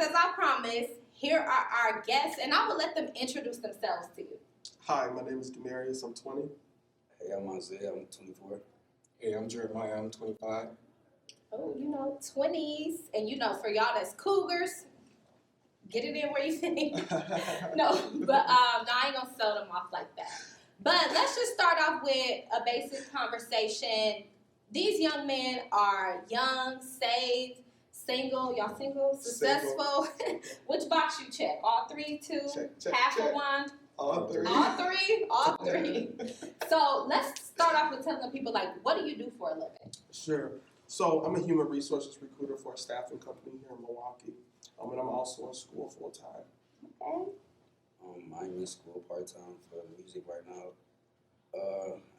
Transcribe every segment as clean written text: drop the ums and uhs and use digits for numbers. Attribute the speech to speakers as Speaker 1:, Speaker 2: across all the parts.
Speaker 1: as I promised, here are our guests, and I will let them introduce themselves to you.
Speaker 2: Hi, my name is Demarius. I'm 20.
Speaker 3: Hey, I'm Isaiah. I'm 24.
Speaker 4: Hey, I'm Jeremiah. I'm 25.
Speaker 1: Oh, 20s, and for y'all that's cougars, get it in where you think. No, but I ain't gonna sell them off like that. But let's just start off with a basic conversation. These young men are young, saved, single. Y'all single? Successful? Which box you check? All three, two,
Speaker 2: Check,
Speaker 1: half
Speaker 2: check.
Speaker 1: of one?
Speaker 2: All three.
Speaker 1: All three? All three. So let's start off with telling people, what do you do for a living?
Speaker 2: Sure. So I'm a human resources recruiter for a staffing company here in Milwaukee. And I'm also in school full time.
Speaker 1: Okay.
Speaker 3: I'm in school part-time for music right now.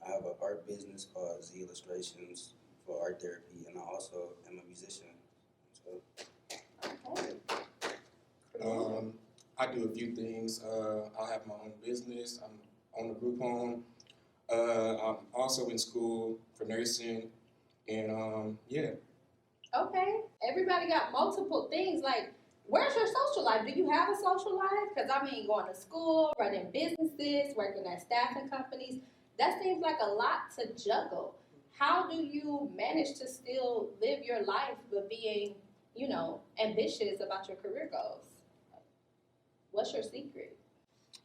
Speaker 3: I have an art business called Z Illustrations for art therapy, and I also am a musician. So.
Speaker 1: Okay.
Speaker 4: I do a few things. I have my own business. I'm on a group home. I'm also in school for nursing, and yeah.
Speaker 1: Okay. Everybody got multiple things. Where's your social life? Do you have a social life? Because, going to school, running businesses, working at staffing companies, that seems like a lot to juggle. How do you manage to still live your life but being, ambitious about your career goals? What's your secret?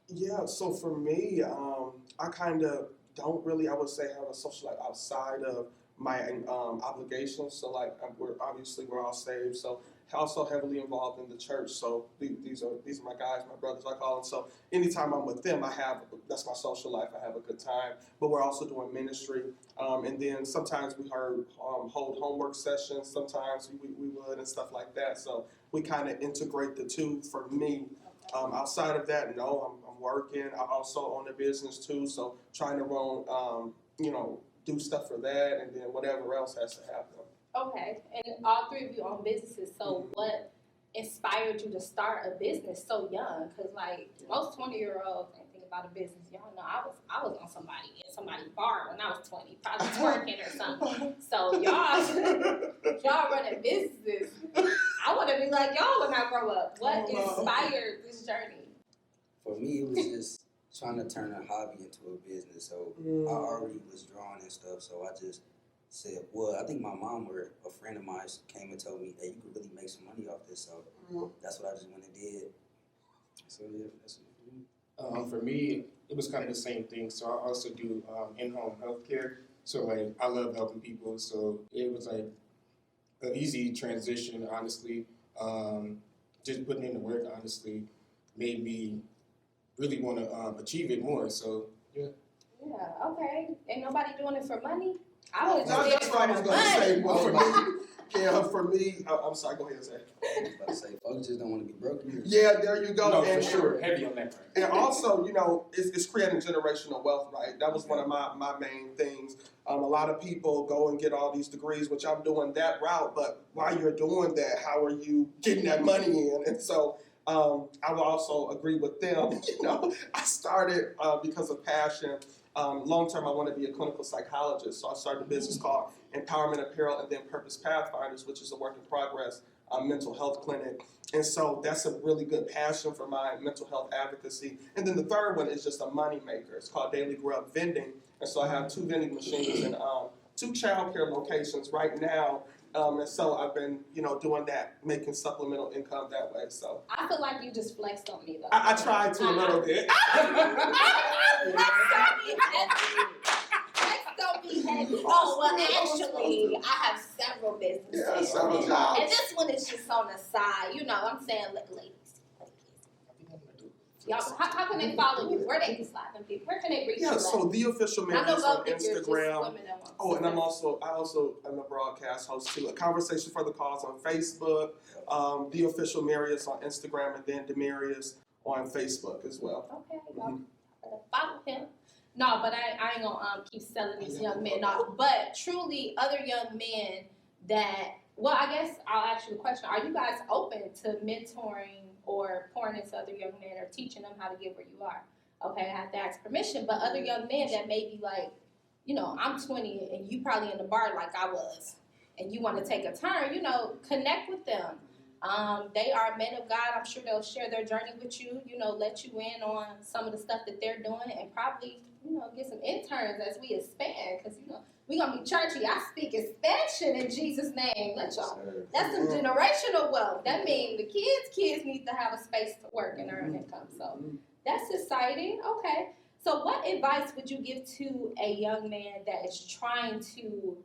Speaker 2: Yeah, so for me, I kind of don't really, I would say, have a social life outside of my obligations. So we're all saved. So also heavily involved in the church. So these are my guys, my brothers, I call them. So anytime I'm with them, that's my social life. I have a good time. But we're also doing ministry. And then sometimes we hold homework sessions. Sometimes we would and stuff like that. So we kind of integrate the two for me. Outside of that, no, I'm working. I also own a business too. So trying to run, do stuff for that, and then whatever else has to happen.
Speaker 1: Okay, and all three of you own businesses, so what inspired you to start a business so young? Because most 20-year-olds ain't think about a business. Y'all know I was on somebody's bar when I was 20, probably twerking or something. So y'all running businesses. I want to be like y'all when I grow up. What inspired this journey?
Speaker 3: For me, it was just trying to turn a hobby into a business. So I already was drawing and stuff, so I just said, I think my mom or a friend of mine came and told me, hey, you could really make some money off this. So that's what I just went and did. So yeah, that's it.
Speaker 4: For me, it was kind of the same thing. So I also do in-home healthcare. So I love helping people. So it was an easy transition, honestly. Just putting in the work, honestly, made me really want to achieve it more. So yeah.
Speaker 1: Yeah. Okay. Ain't nobody doing it for money. I was
Speaker 2: That's what I was going to say. Well, for me, I'm sorry, go ahead, Zach.
Speaker 3: I was about to say, folks just don't want to be broke either.
Speaker 2: Yeah, there you go.
Speaker 4: No,
Speaker 2: and,
Speaker 4: for sure. Heavy on that part.
Speaker 2: And also, it's creating generational wealth, right? That was one of my main things. A lot of people go and get all these degrees, which I'm doing that route, but while you're doing that, how are you getting that money in? And so I will also agree with them. I started because of passion. Long term, I want to be a clinical psychologist, so I started a business called Empowerment Apparel and then Purpose Pathfinders, which is a work in progress mental health clinic. And so that's a really good passion for my mental health advocacy. And then the third one is just a money maker. It's called Daily Grub Vending. And so I have 2 vending machines and 2 childcare locations right now. And so I've been, doing that, making supplemental income that way. So
Speaker 1: I feel like you just flexed on me though.
Speaker 2: I tried to a little bit.
Speaker 1: Don't be heavy. Oh, well, actually, I have several businesses.
Speaker 2: Yeah, several jobs.
Speaker 1: And this one is just on the side. I'm saying, ladies. Y'all, how can they follow you? Where they can slide them people? Where can they reach you?
Speaker 2: Yeah, so The Official Marriage on Instagram. And I also am a broadcast host too. A Conversation for the Cause on Facebook. The Official Marriage on Instagram, and then Demarius on Facebook as well.
Speaker 1: Okay, y'all follow him. No, but I ain't gonna keep selling these young men off. But truly, other young men that, I guess I'll ask you a question. Are you guys open to mentoring or pouring into other young men or teaching them how to get where you are? Okay, I have to ask permission. But other young men that may be like, I'm 20 and you probably in the bar like I was, and you want to take a turn, connect with them. They are men of God. I'm sure they'll share their journey with you, let you in on some of the stuff that they're doing, and probably, get some interns as we expand, because, we're going to be churchy. I speak expansion in Jesus' name. Let y'all. That's some generational wealth. That means the kids need to have a space to work and earn income. So that's exciting. Okay. So what advice would you give to a young man that is trying to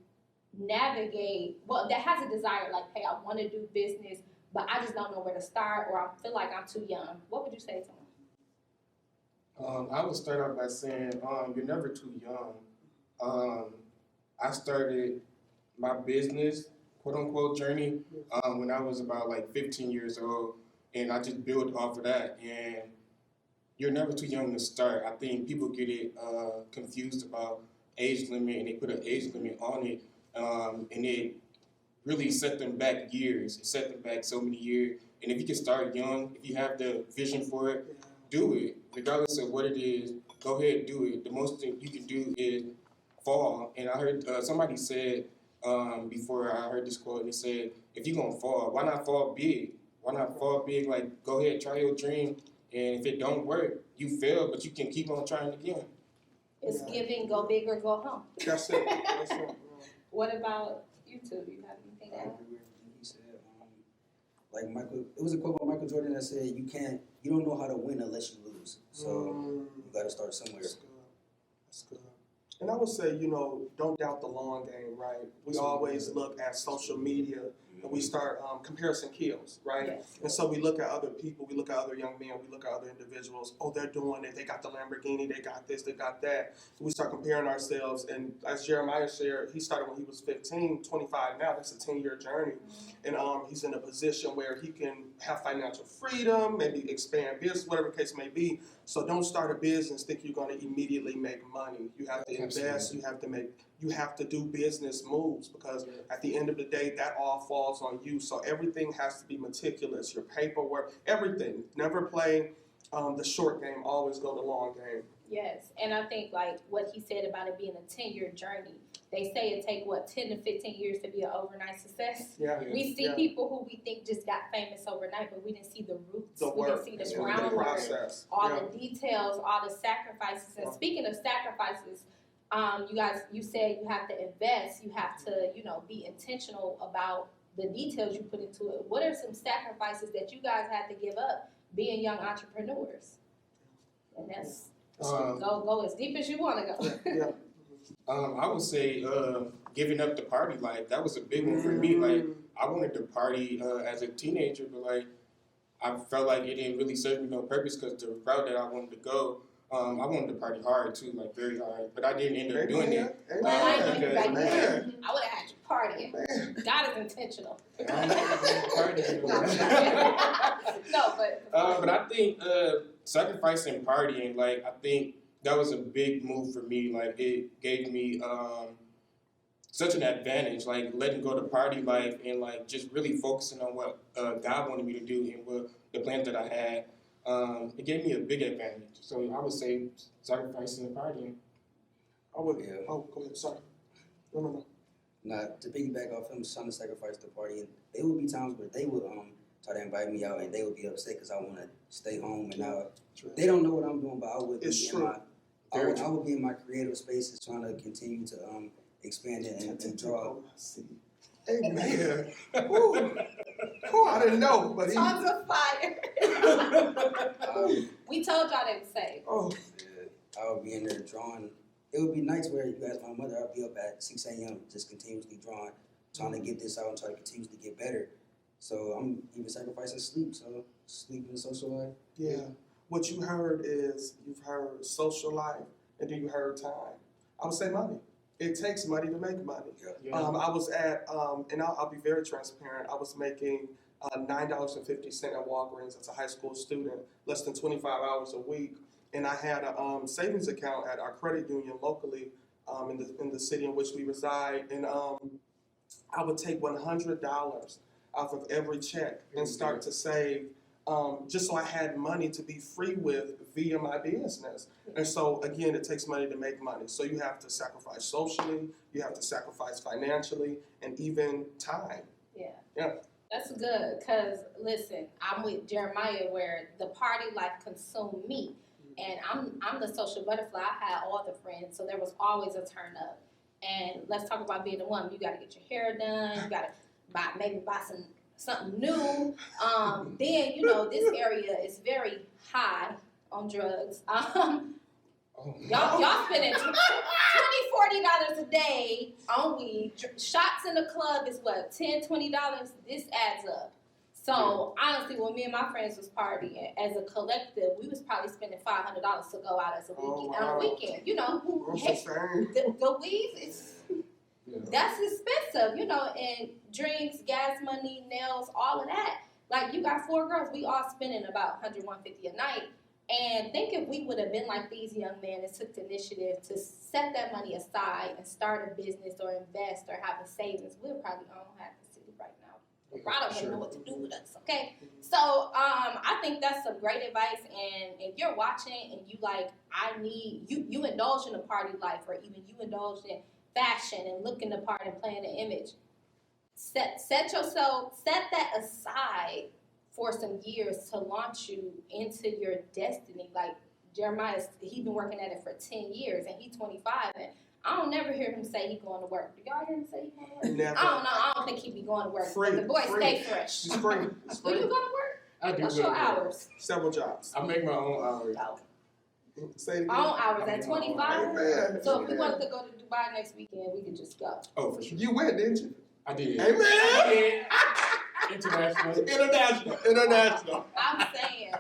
Speaker 1: navigate, that has a desire, like, hey, I want to do business, but I just don't know where to start, or I feel like I'm too young? What would you say to him?
Speaker 4: I would start off by saying, you're never too young. I started my business, quote unquote, journey when I was about like 15 years old, and I just built off of that. And you're never too young to start. I think people get it confused about age limit, and they put an age limit on it, and it really set them back years. It set them back so many years. And if you can start young, if you have the vision for it, do it. Regardless of what it is, go ahead and do it. The most thing you can do is fall. And I heard somebody said before I heard this quote, and it said, if you're going to fall, why not fall big? Why not fall big? Like, go ahead, try your dream. And if it don't work, you fail, but you can keep on trying again.
Speaker 1: It's giving, go big or go home.
Speaker 2: That's it. That's it.
Speaker 1: What about you two? Do you have anything to add?
Speaker 3: He said, like Michael, it was a quote by Michael Jordan that said, you don't know how to win unless you lose. So you got to start somewhere.
Speaker 2: That's good. That's good. And I would say, don't doubt the long game, right? We always look at social media and we start comparison kills, right?
Speaker 1: Yes.
Speaker 2: And so we look at other people, we look at other young men, we look at other individuals. Oh, they're doing it. They got the Lamborghini. They got this. They got that. We start comparing ourselves. And as Jeremiah shared, he started when he was 15, 25 now. That's a 10-year journey. And he's in a position where he can have financial freedom, maybe expand business, whatever the case may be. So don't start a business thinking you're going to immediately make money. You have to invest. You have to do business moves, because at the end of the day, that all falls on you. So everything has to be meticulous. Your paperwork, everything. Never play the short game. Always go the long game.
Speaker 1: Yes, and I think like what he said about it being a 10-year journey. They say it take 10 to 15 years to be an overnight success.
Speaker 2: Yeah.
Speaker 1: We see people who we think just got famous overnight, but we didn't see the roots.
Speaker 2: The work.
Speaker 1: We didn't see
Speaker 2: the
Speaker 1: the groundwork,
Speaker 2: process.
Speaker 1: all the details, all the sacrifices. And speaking of sacrifices, you said you have to invest. You have to, be intentional about the details you put into it. What are some sacrifices that you guys had to give up being young entrepreneurs? And that's go as deep as you want to go.
Speaker 2: Yeah.
Speaker 4: I would say giving up the party life. That was a big one for me. Like, I wanted to party as a teenager, but like I felt like it didn't really serve me no purpose, because the route that I wanted to go, I wanted to party hard too, like very hard. But I didn't end up doing it.
Speaker 1: I know you right there.
Speaker 2: Man.
Speaker 1: I would have had you partying.
Speaker 2: Man.
Speaker 1: God is intentional.
Speaker 4: But I think sacrificing partying, like, I think that was a big move for me. Like, it gave me such an advantage, like letting go to party life and like just really focusing on what God wanted me to do and what the plans that I had. It gave me a big advantage. So I would say sacrificing and partying.
Speaker 2: I would. Yeah. Oh, go ahead. Sorry. No.
Speaker 3: Now, to piggyback off him trying to sacrifice the party, and there would be times where they would try to invite me out, and they would be upset because I want to stay home, and they don't know what I'm doing, but I would I would be in my creative spaces trying to continue to expand it and draw.
Speaker 2: Hey man, I didn't know, but
Speaker 1: Tons of fire. We told y'all they would say.
Speaker 2: Oh,
Speaker 3: yeah, I would be in there drawing. It would be nights where you guys, my mother, I'd be up at 6 a.m. just continuously drawing, trying to get this out and try to continuously get better. So I'm even sacrificing sleep. So sleep and social life.
Speaker 2: Yeah. What you heard is you've heard social life, and then you heard time. I would say money. It takes money to make money.
Speaker 3: Yeah.
Speaker 2: I was at, and I'll be very transparent, I was making $9.50 at Walgreens as a high school student, less than 25 hours a week. And I had a savings account at our credit union locally in the city in which we reside. And I would take $100 off of every check and start to save just so I had money to be free with via my business. And so, again, it takes money to make money. So you have to sacrifice socially, you have to sacrifice financially, and even time.
Speaker 1: Yeah.
Speaker 2: Yeah.
Speaker 1: That's good, because listen, I'm with Jeremiah where the party life consumed me. And I'm the social butterfly. I had all the friends, so there was always a turn up. And let's talk about being a woman. You got to get your hair done. You got to buy something new. Then this area is very high on drugs. Y'all spending $20-$40 a day on weed. Shots in the club is what, $10-$20? This adds up. So honestly, when me and my friends was partying as a collective, we was probably spending $500 to go out as a weekend. On a weekend, the weed is that's expensive, and drinks, gas money, nails, all of that. Like you got 4 girls, we all spending about $100-$150 a night. And think if we would have been like these young men and took the initiative to set that money aside and start a business or invest or have a savings, we'll probably own half the city right now. I don't even know what to do with us, okay? So I think that's some great advice. And if you're watching and you like, you indulge in a party life, or even you indulge in fashion and looking the part and playing the image, set that aside for some years to launch you into your destiny. Like Jeremiah, he's been working at it for 10 years and he's 25, and I don't never hear him say he's going to work. Do y'all hear him say he's going to work?
Speaker 2: Never.
Speaker 1: I don't know. I don't think he'd be going to work. But the boy stay fresh.
Speaker 2: It's free.
Speaker 1: Do you go to work?
Speaker 4: I do.
Speaker 1: What's your hours?
Speaker 2: Several jobs.
Speaker 4: I make my own hours.
Speaker 1: Oh.
Speaker 2: Say it again.
Speaker 1: Own hours at 25?
Speaker 2: Amen.
Speaker 1: So if we wanted to go to Dubai next weekend, we could just go.
Speaker 4: Oh, for sure.
Speaker 2: You went, didn't you?
Speaker 4: I did.
Speaker 2: Amen.
Speaker 4: I did. International.
Speaker 1: I'm saying,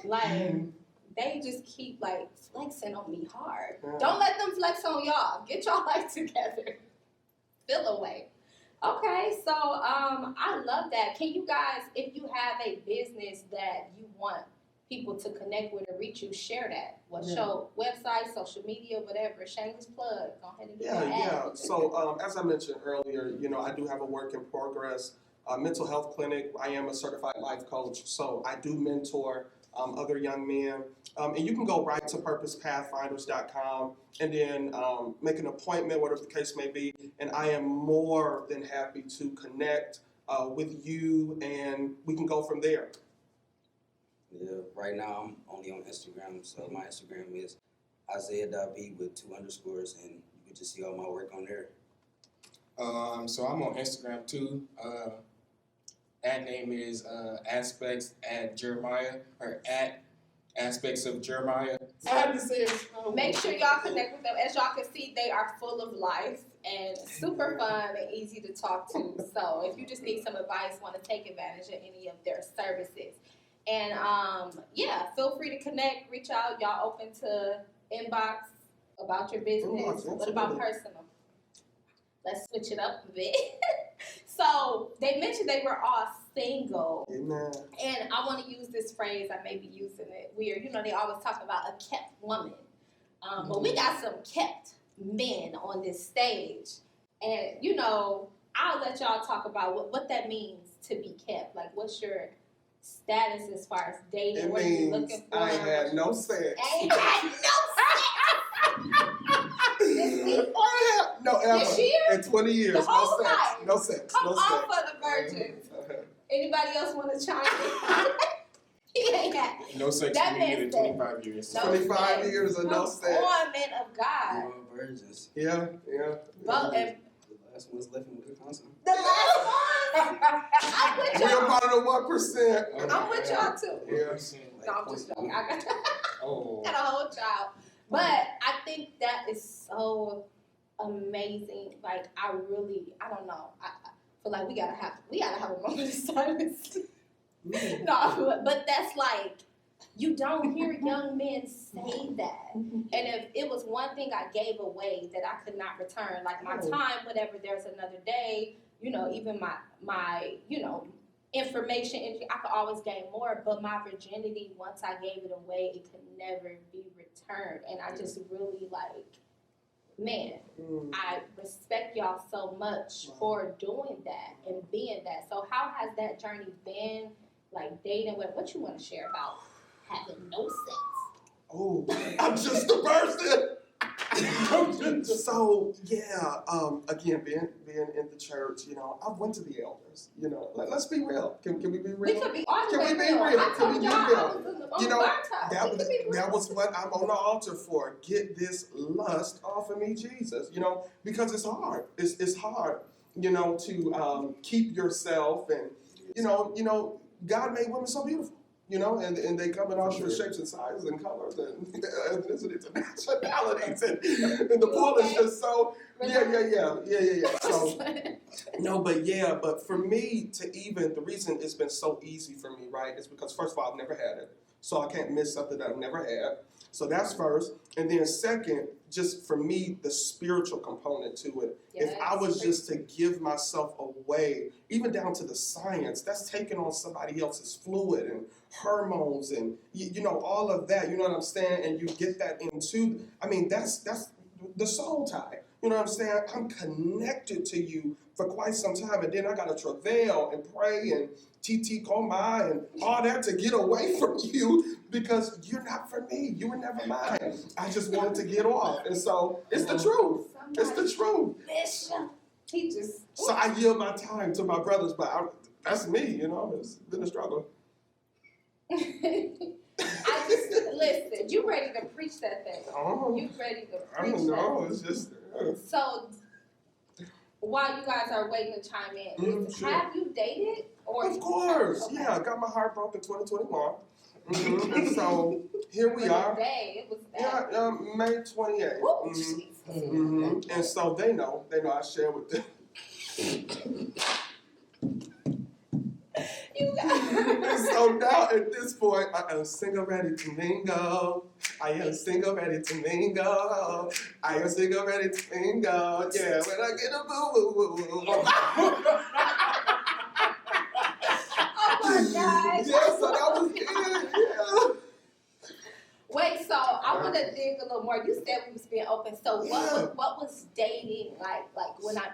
Speaker 1: like, they just keep, like, flexing on me hard.
Speaker 2: Yeah.
Speaker 1: Don't let them flex on y'all. Get y'all life together. Feel away. Okay, so I love that. Can you guys, if you have a business that you want people to connect with or reach you, share that. What's your website, social media, whatever. Shameless plug. Go ahead and do that.
Speaker 2: Yeah. So as I mentioned earlier, I do have a work in progress mental health clinic. I am a certified life coach, so I do mentor other young men. And you can go right to purposepathfinders.com and then make an appointment, whatever the case may be. And I am more than happy to connect with you, and we can go from there.
Speaker 3: Yeah, right now I'm only on Instagram, so my Instagram is Isaiah.B with 2 underscores, and you can just see all my work on there.
Speaker 4: So I'm on Instagram too. Ad name is aspects at Jeremiah, or at aspects of Jeremiah. I had to say it.
Speaker 1: Make sure y'all connect with them. As y'all can see, they are full of life and super fun and easy to talk to. So if you just need some advice, want to take advantage of any of their services. And feel free to connect, reach out. Y'all open to inbox about your business. What about personal? Let's switch it up a bit. So they mentioned they were all single.
Speaker 2: Amen.
Speaker 1: And I want to use this phrase. I may be using it weird. They always talk about a kept woman. But we got some kept men on this stage. And, I'll let y'all talk about what that means to be kept. Like, what's your status as far as dating? What are you looking for?
Speaker 2: I ain't had no sex.
Speaker 1: Ain't had no sex.
Speaker 2: No, ever.
Speaker 1: This year?
Speaker 2: In 20 years,
Speaker 1: The whole
Speaker 2: no sex.
Speaker 1: life?
Speaker 2: No sex.
Speaker 1: Come
Speaker 2: no
Speaker 1: on
Speaker 2: sex.
Speaker 1: for the virgins. Anybody else want to chime in? He ain't had.
Speaker 4: No sex
Speaker 1: That
Speaker 4: for me in
Speaker 1: man
Speaker 4: 25 years.
Speaker 1: No
Speaker 2: 25
Speaker 1: sex.
Speaker 2: years of no sex.
Speaker 1: Come on, men of God.
Speaker 3: We're virgins.
Speaker 2: Yeah.
Speaker 1: But and
Speaker 3: The last one's left with a constant.
Speaker 1: the last one, I'm with
Speaker 2: We are
Speaker 1: y'all.
Speaker 2: part of the 1%.
Speaker 1: I'm with y'all too.
Speaker 2: Yeah.
Speaker 1: No, I'm just joking. I got
Speaker 4: Oh.
Speaker 1: a whole child. But I think that is so amazing. Like I don't know. I feel like we gotta have a moment of silence. No, but that's like you don't hear young men say that. And if it was one thing I gave away that I could not return, like my time, whatever, there's another day, even my information, I could always gain more, but my virginity, once I gave it away, it could never be returned. And I just really man, I respect y'all so much for doing that and being that. So how has that journey been, like dating? What you want to share about having no sex?
Speaker 2: Oh, I'm just a person. So yeah, again, being in the church, I went to the elders. Let's be real. Can we be real?
Speaker 1: We could be all the
Speaker 2: Can
Speaker 1: way
Speaker 2: we be
Speaker 1: real.
Speaker 2: real?
Speaker 1: I
Speaker 2: Can
Speaker 1: told
Speaker 2: we be
Speaker 1: y'all I
Speaker 2: real?
Speaker 1: was on the bar top. We could be real.
Speaker 2: That was what I'm on the altar for. Get this lust off of me, Jesus. Because it's hard. It's hard. To keep yourself, and God made women so beautiful. And they come in all different shapes and sizes and colors and ethnicities and nationalities, and the pool is just so yeah. So but for me the reason it's been so easy for me, right, is because first of all I've never had it, so I can't miss something that I've never had. So that's first, and then second, just for me the spiritual component to it.
Speaker 1: Yes.
Speaker 2: If I was just to give myself away, even down to the science, that's taking on somebody else's fluid and hormones and all of that. You know what I'm saying? And you get that into. That's the soul tie. You know what I'm saying? I'm connected to you for quite some time, and then I gotta travail and pray and TT Koma and all that to get away from you because you're not for me. You were never mine. I just wanted to get off, and so it's the truth. It's the truth.
Speaker 1: Bishop, he just.
Speaker 2: So I yield my time to my brothers, but that's me. It's been a struggle.
Speaker 1: Listen. You ready to preach that thing?
Speaker 2: Oh,
Speaker 1: You ready to preach
Speaker 2: I don't know. It's just.
Speaker 1: So, while you guys are waiting to chime in,
Speaker 2: Sure.
Speaker 1: have you dated? Or
Speaker 2: Of course,
Speaker 1: okay.
Speaker 2: yeah. I got my heart broken in 2021, and so here we are.
Speaker 1: It was bad.
Speaker 2: Yeah, May 28th.
Speaker 1: Woo,
Speaker 2: Mhm.
Speaker 1: Jesus.
Speaker 2: And so they know I share with them.
Speaker 1: You guys.
Speaker 2: So now at this point, I am single, ready to mingle. I am single, ready to mingle. I am single, ready to mingle. Yeah, when I get a boo.
Speaker 1: Oh my God.
Speaker 2: Yeah, so that was good. Yeah.
Speaker 1: Wait, so I want to dig a little more. You said we was being open. So
Speaker 2: Yeah.
Speaker 1: what was dating like? Like when
Speaker 2: Yeah.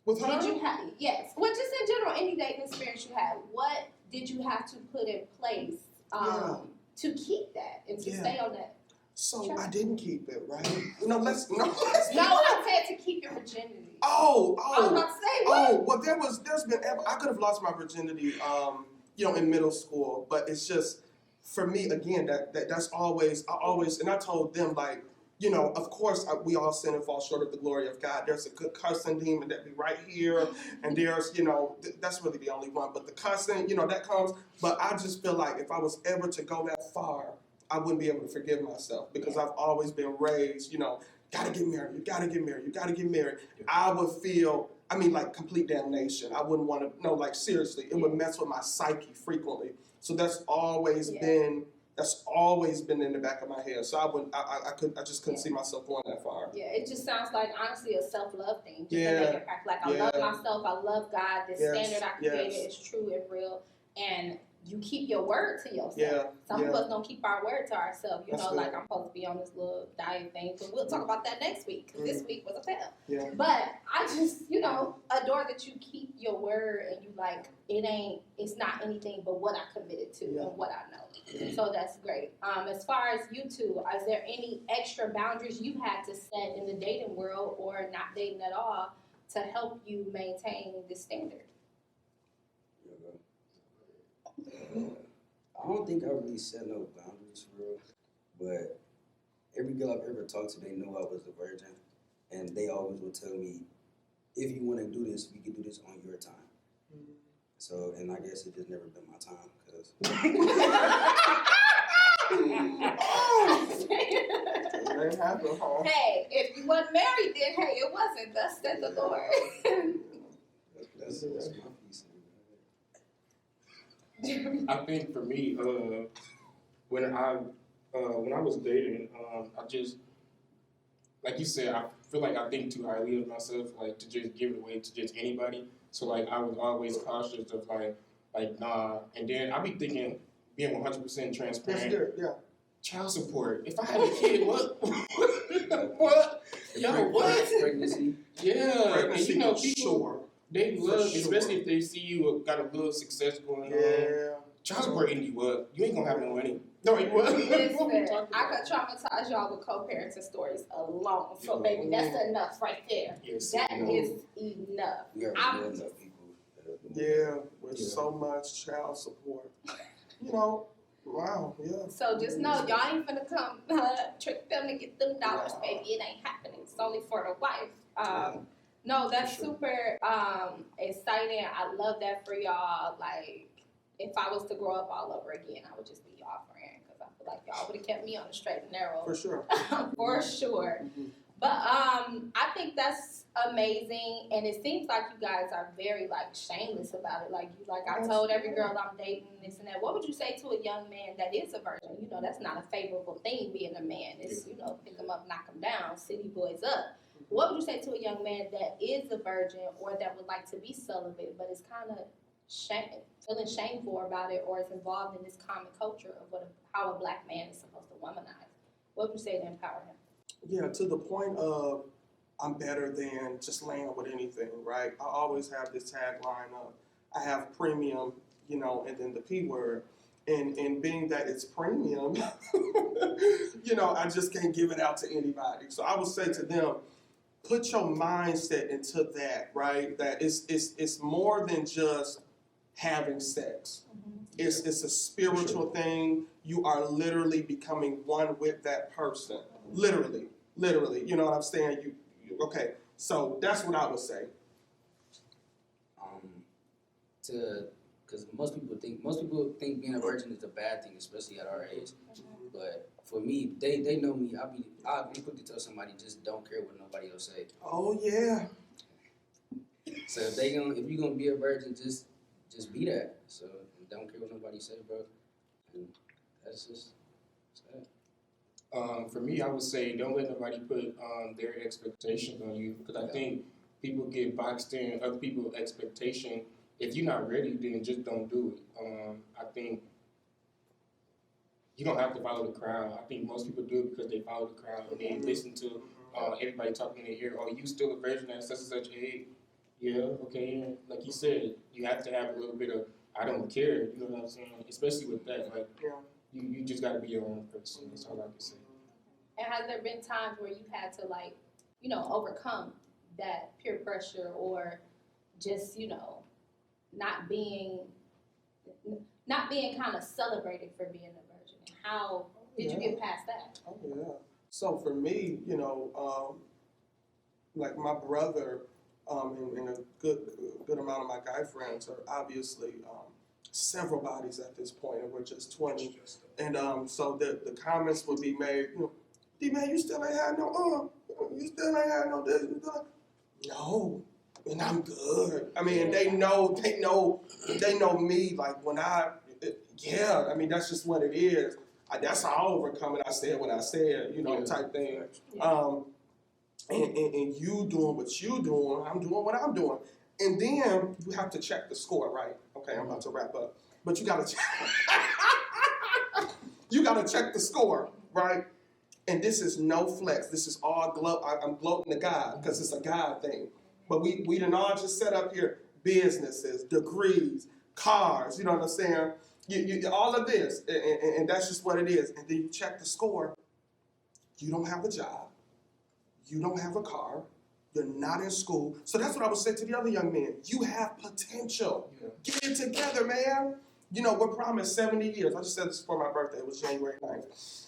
Speaker 2: With her?
Speaker 1: did you have? Yes. Well, just in general, any dating experience you had, what did you have to put in place to keep that and to stay on that?
Speaker 2: So I didn't keep it, right? No, let's.
Speaker 1: No, I said to keep your virginity.
Speaker 2: Oh.
Speaker 1: I was about to say what?
Speaker 2: Well, there's been, I could have lost my virginity, in middle school, but it's just, for me, again, that's always, and I told them, like, of course, we all sin and fall short of the glory of God. There's a good cussing demon that be right here, and there's, that's really the only one, but the cussing, that comes, but I just feel like if I was ever to go that far, I wouldn't be able to forgive myself, because I've always been raised, gotta get married, you gotta get married, you gotta get married. I would feel, like complete damnation. I wouldn't want to, no, like seriously, it would mess with my psyche frequently. So that's always been in the back of my head. So I just couldn't see myself going that far.
Speaker 1: Yeah, it just sounds like honestly a self-love thing. Just
Speaker 2: Yeah.
Speaker 1: to make it practical. Like I love myself, I love God. The standard I created is true and real, and you keep your word to yourself.
Speaker 2: Yeah.
Speaker 1: Some of us don't keep our word to ourselves.
Speaker 2: That's
Speaker 1: Like I'm supposed to be on this little diet thing, but we'll talk about that next week because this week was a fail.
Speaker 2: Yeah.
Speaker 1: But I just, adore that you keep your word and you it's not anything but what I committed to and what I know. So that's great. As far as you two, is there any extra boundaries you had to set in the dating world or not dating at all to help you maintain this standard?
Speaker 3: I don't think I really set no boundaries for real, but every girl I've ever talked to, they knew I was a virgin, and they always would tell me, if you want to do this, we can do this on your time. Mm-hmm. So, and I guess it just never been my time, because...
Speaker 1: Hey, if you wasn't married then, hey, it wasn't. Thus said the Lord.
Speaker 3: That's my piece.
Speaker 4: I think for me, when I was dating, I just, like you said, I feel like I think too highly of myself, like to just give it away to just anybody. So like I was always cautious of like nah. And then I be thinking, being 100% transparent.
Speaker 2: That's good, yeah.
Speaker 4: Child support. If I had a kid, what? What? Yo, what?
Speaker 3: Pregnancy.
Speaker 4: Yeah,
Speaker 2: Pregnancy,
Speaker 4: and people,
Speaker 2: sure.
Speaker 4: they love,
Speaker 2: For sure.
Speaker 4: especially if they see you got a little success going on.
Speaker 2: Yeah.
Speaker 4: child support eating you up. You ain't gonna have no money. No, you what?
Speaker 1: Listen, I could traumatize y'all with co-parenting stories alone. So, baby, that's enough right there.
Speaker 4: Yes,
Speaker 1: That is enough.
Speaker 3: We already
Speaker 1: I'm
Speaker 3: know
Speaker 1: just-
Speaker 3: enough people that are doing
Speaker 2: Yeah, with so much child support. You know, wow, yeah.
Speaker 1: So just know, y'all ain't finna come trick them to get them dollars, baby. It ain't happening. It's only for the wife. No, that's
Speaker 4: For sure.
Speaker 1: super exciting. I love that for y'all. Like, if I was to grow up all over again, I would just be y'all friend because I feel like y'all would have kept me on the straight and narrow.
Speaker 2: For sure.
Speaker 1: For sure.
Speaker 2: Mhm.
Speaker 1: But I think that's amazing, and it seems like you guys are very like shameless about it. Like I told every girl I'm dating this and that. What would you say to a young man that is a virgin? You know, that's not a favorable thing being a man. It's pick them up, knock them down, city boys up. What would you say to a young man that is a virgin or that would like to be celibate, but is kind of feeling shameful about it, or is involved in this common culture of how a black man is supposed to womanize? What would you say to empower him?
Speaker 2: Yeah, to the point of I'm better than just laying with anything, right? I always have this tagline of I have premium, and then the P word. And being that it's premium, I just can't give it out to anybody. So I would say to them, put your mindset into that, right? That it's more than just having sex. It's a spiritual thing. You are literally becoming one with that person. Literally. You know what I'm saying? Okay. So that's what I would say.
Speaker 3: Because most people think being a virgin is a bad thing, especially at our age. But for me, they know me. I'll be quick to tell somebody just don't care what nobody else say.
Speaker 2: Oh yeah.
Speaker 3: So if you're gonna be a virgin, just be that. So don't care what nobody say, bro. And that's just sad.
Speaker 4: For me, I would say don't let nobody put their expectations on you, because I think people get boxed in other people's expectation. If you're not ready, then just don't do it. I think you don't have to follow the crowd. I think most people do it because they follow the crowd and they listen to everybody talking in their ear. Oh, you still a virgin at such and such age? Yeah, okay. And like you said, you have to have a little bit of I don't care. You know what I'm saying? Especially with that, like you just got to be your own person. That's all I can say.
Speaker 1: And has there been times where you had to overcome that peer pressure or just, not being kind of celebrated for being a virgin? And how did you get past that?
Speaker 2: Oh yeah. So for me, like my brother, and a good amount of my guy friends are obviously several bodies at this point, and we're just 20. And so the comments would be made, D-man, you still ain't had no you still ain't had no this, you still ain't. No, and I'm good. I mean, they know me. Like when I mean, that's just what it is. That's how I overcome it. I said what I said, type thing. And you doing what you doing, I'm doing what I'm doing. And then you have to check the score, right? Okay, I'm about to wrap up. But you gotta check the score, right? And this is no flex. This is all I'm gloating to God because it's a God thing. But we didn't all just set up here businesses, degrees, cars, you know what I'm saying? You all of this, and that's just what it is. And then you check the score. You don't have a job. You don't have a car. You're not in school. So that's what I would say to the other young men. You have potential. Yeah. Get it together, man. We're promised 70 years. I just said this for my birthday. It was January 9th.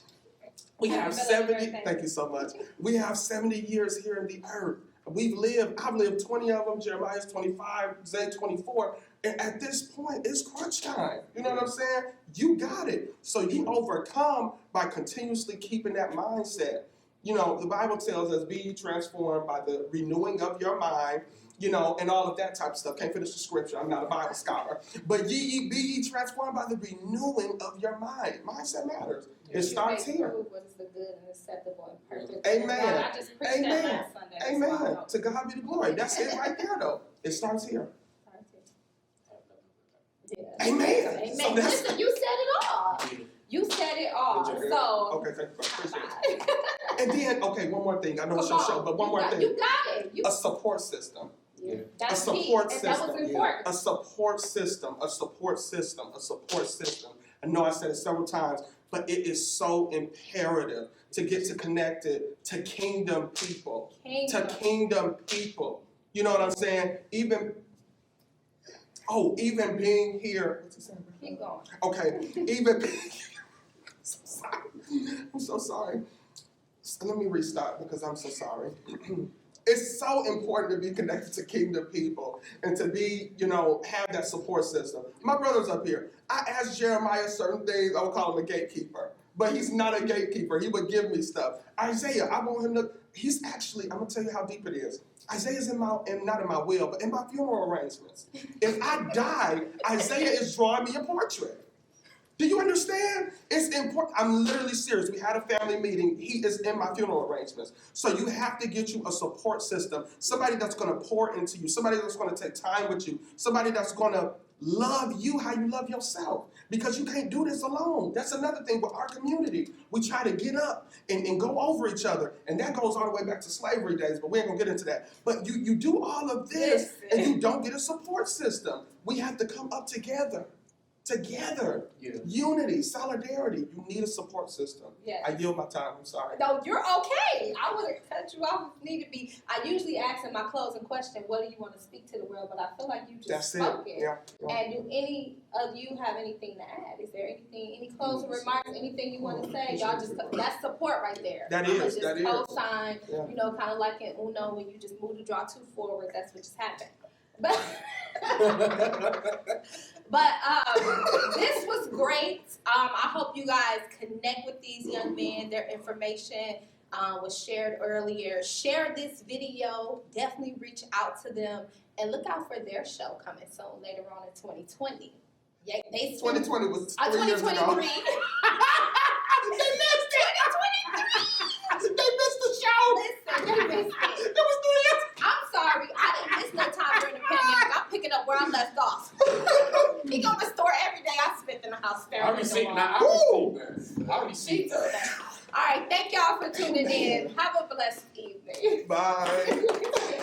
Speaker 2: We have 70, thank you so much. We have 70 years here in the earth. I've lived 20 of them. Jeremiah's 25, Zay 24. And at this point, it's crunch time. You know what I'm saying? You got it. So you overcome by continuously keeping that mindset. The Bible tells us, be ye transformed by the renewing of your mind, and all of that type of stuff. Can't finish the scripture. I'm not a Bible scholar. But be ye transformed by the renewing of your mind. Mindset matters. It starts here.
Speaker 1: What is the good and acceptable and perfect?
Speaker 2: Amen.
Speaker 1: I just preached that last Sunday.
Speaker 2: Amen. To God be the glory. That's it right there, though. It starts here.
Speaker 1: Yeah.
Speaker 2: Amen.
Speaker 1: Amen.
Speaker 2: So
Speaker 1: Listen, you said it all. You said it all. So
Speaker 2: okay, thank you. Appreciate it. And then, one more thing. I know it's your show, but one more thing.
Speaker 1: You got it.
Speaker 2: A support system.
Speaker 1: Yeah. That's
Speaker 2: a support
Speaker 1: key, and
Speaker 2: system.
Speaker 1: that was important.
Speaker 2: A support system, a support system, a support system. I know I said it several times, but it is so imperative to get connected to kingdom people. To kingdom people. You know what I'm saying? Even being here. What's he saying?
Speaker 1: Keep going.
Speaker 2: Okay, even I'm so sorry. Let me restart because I'm so sorry. It's so important to be connected to kingdom people and to be, have that support system. My brother's up here. I asked Jeremiah certain things. I would call him a gatekeeper, but he's not a gatekeeper. He would give me stuff. Isaiah, I want him to, he's actually, I'm going to tell you how deep it is. Isaiah's not in my will, but in my funeral arrangements. If I die, Isaiah is drawing me a portrait. Do you understand? It's important. I'm literally serious. We had a family meeting. He is in my funeral arrangements. So you have to get you a support system, somebody that's going to pour into you, somebody that's going to take time with you, somebody that's going to love you how you love yourself, because you can't do this alone. That's another thing with our community. We try to get up and go over each other, and that goes all the way back to slavery days, but we ain't going to get into that. But you do all of this, and you don't get a support system. We have to come up together.
Speaker 4: Yeah.
Speaker 2: Unity, solidarity. You need a support system.
Speaker 1: Yes.
Speaker 2: I yield my time. I'm sorry.
Speaker 1: No, you're okay. I would have cut you off if need to be. I usually ask in my closing question, what do you want to speak to the world? But I feel like you just spoke it.
Speaker 2: Yeah.
Speaker 1: And do any of you have anything to add? Is there anything, any closing remarks, anything you want to say? Y'all just, that's support right there.
Speaker 2: That
Speaker 1: I'ma
Speaker 2: is,
Speaker 1: just
Speaker 2: that is.
Speaker 1: co-sign,
Speaker 2: Yeah.
Speaker 1: kind of like in Uno when you just move the draw two forward. That's what just happened. But this was great. I hope you guys connect with these young men. Their information was shared earlier. Share this video. Definitely reach out to them and look out for their show coming soon later on in 2020. Yeah,
Speaker 2: 2020 was 3 years ago.
Speaker 1: 2023.
Speaker 2: They missed it. 2023. They missed the show.
Speaker 1: Listen, they missed it.
Speaker 2: It was 3 years.
Speaker 1: I'm sorry, I didn't miss no time during the pandemic. I'm picking up where I left off. He go to the store every day. I spent in the house staring
Speaker 4: I
Speaker 1: at the
Speaker 4: received
Speaker 1: wall.
Speaker 4: that. I received that.
Speaker 1: All right, thank y'all for tuning in. Have a blessed evening.
Speaker 2: Bye.